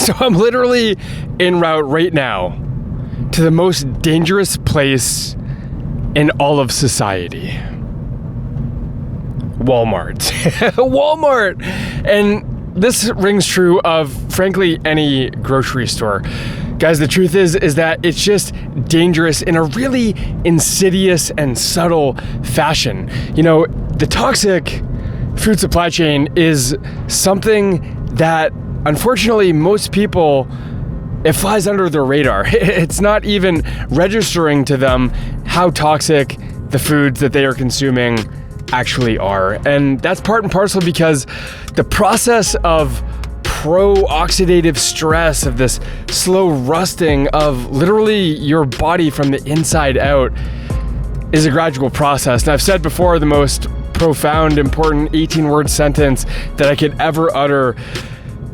So I'm literally en route right now to the most dangerous place in all of society. Walmart. Walmart! And this rings true of, frankly, any grocery store. Guys, the truth is that it's just dangerous in a really insidious and subtle fashion. You know, the toxic food supply chain is something that, unfortunately, most people, it flies under their radar. It's not even registering to them how toxic the foods that they are consuming actually are. And that's part and parcel because the process of pro-oxidative stress, of this slow rusting of literally your body from the inside out, is a gradual process. And I've said before, the most profound, important 18-word sentence that I could ever utter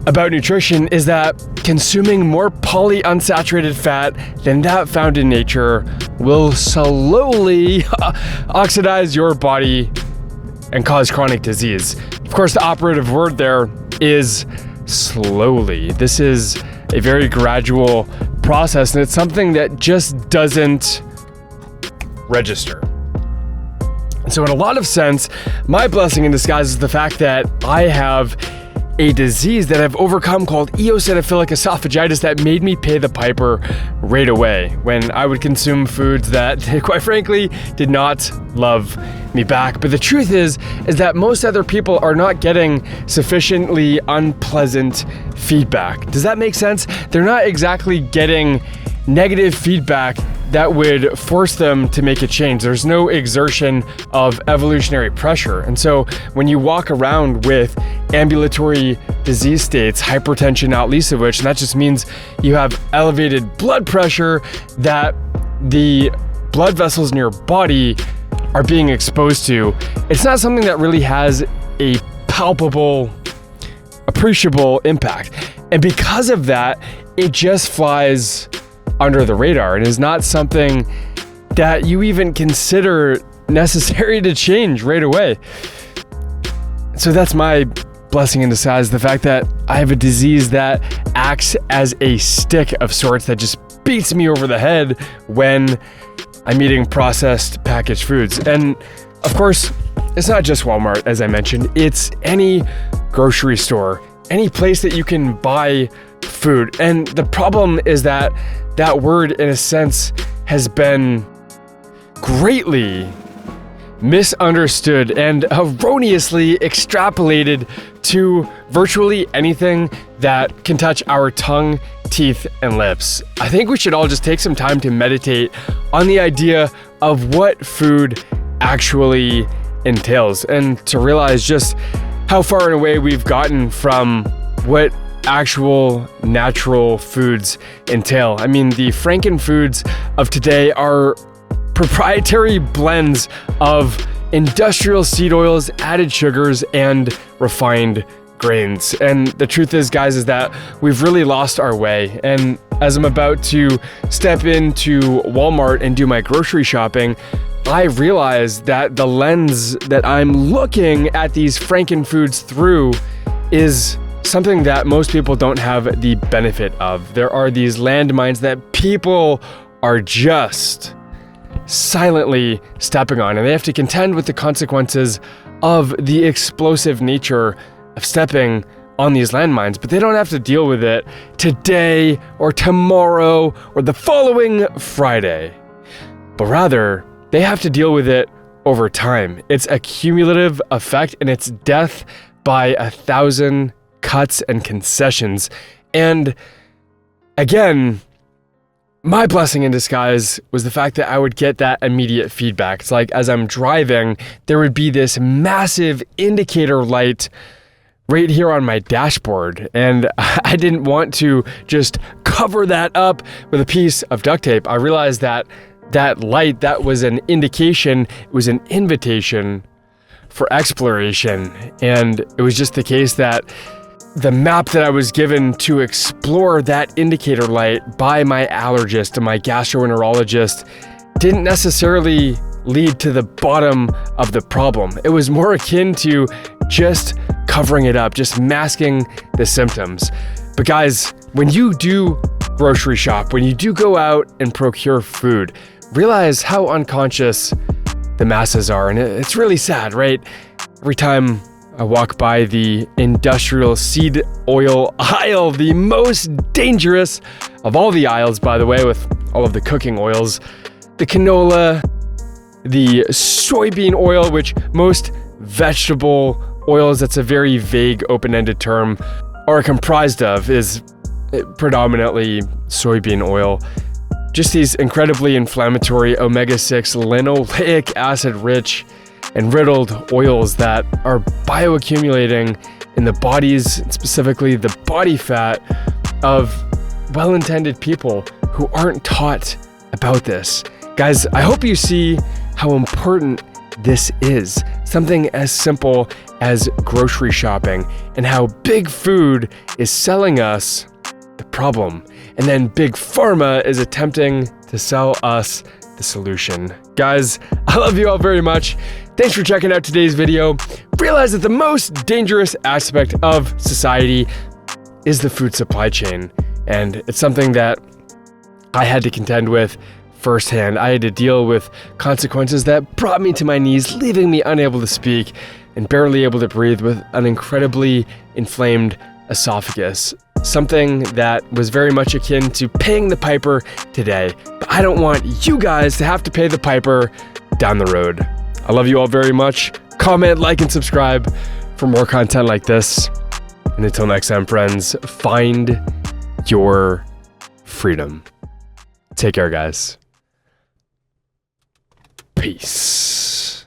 about nutrition is that consuming more polyunsaturated fat than that found in nature will slowly oxidize your body and cause chronic disease. Of course, the operative word there is slowly. This is a very gradual process, and it's something that just doesn't register. And so in a lot of sense, my blessing in disguise is the fact that I have a disease that I've overcome called eosinophilic esophagitis that made me pay the piper right away when I would consume foods that, quite frankly, did not love me back. But the truth is that most other people are not getting sufficiently unpleasant feedback. Does that make sense? They're not exactly getting negative feedback that would force them to make a change. There's no exertion of evolutionary pressure. And so when you walk around with ambulatory disease states, hypertension not least of which, and that just means you have elevated blood pressure, that the blood vessels in your body are being exposed to, it's not something that really has a palpable, appreciable impact. And because of that, it just flies under the radar and is not something that you even consider necessary to change right away. So that's my blessing in disguise, the fact that I have a disease that acts as a stick of sorts that just beats me over the head when I'm eating processed packaged foods. And of course, it's not just Walmart, as I mentioned, it's any grocery store, any place that you can buy food. And the problem is that that word, in a sense, has been greatly misunderstood and erroneously extrapolated to virtually anything that can touch our tongue, teeth, and lips. I think we should all just take some time to meditate on the idea of what food actually entails and to realize just how far and away we've gotten from what actual natural foods entail. I mean, the frankenfoods of today are proprietary blends of industrial seed oils, added sugars, and refined grains. And the truth is, guys, is that we've really lost our way. And as I'm about to step into Walmart and do my grocery shopping, I realize that the lens that I'm looking at these frankenfoods through is something that most people don't have the benefit of. There are these landmines that people are just silently stepping on, and they have to contend with the consequences of the explosive nature of stepping on these landmines, but they don't have to deal with it today or tomorrow or the following Friday, but rather they have to deal with it over time. It's a cumulative effect, and it's death by 1,000 cuts and concessions. And again, my blessing in disguise was the fact that I would get that immediate feedback. It's like as I'm driving, there would be this massive indicator light right here on my dashboard. And I didn't want to just cover that up with a piece of duct tape. I realized that that light, that was an indication, it was an invitation for exploration. And it was just the case that the map that I was given to explore that indicator light by my allergist and my gastroenterologist didn't necessarily lead to the bottom of the problem. It was more akin to just covering it up, just masking the symptoms. But guys, when you do grocery shop, when you do go out and procure food, realize how unconscious the masses are. And it's really sad, right? Every time I walk by the industrial seed oil aisle, the most dangerous of all the aisles, by the way, with all of the cooking oils, the canola, the soybean oil, which most vegetable oils, that's a very vague, open-ended term, are comprised of, is predominantly soybean oil. Just these incredibly inflammatory omega-6 linoleic acid-rich and riddled oils that are bioaccumulating in the bodies, specifically the body fat of well-intended people who aren't taught about this. Guys, I hope you see how important this is. Something as simple as grocery shopping, and how big food is selling us the problem, and then Big Pharma is attempting to sell us the solution. Guys, I love you all very much. Thanks for checking out today's video. Realize that the most dangerous aspect of society is the food supply chain, and it's something that I had to contend with firsthand. I had to deal with consequences that brought me to my knees, leaving me unable to speak and barely able to breathe with an incredibly inflamed esophagus. Something that was very much akin to paying the piper today. But I don't want you guys to have to pay the piper down the road. I love you all very much. Comment, like, and subscribe for more content like this. And until next time, friends, find your freedom. Take care, guys. Peace.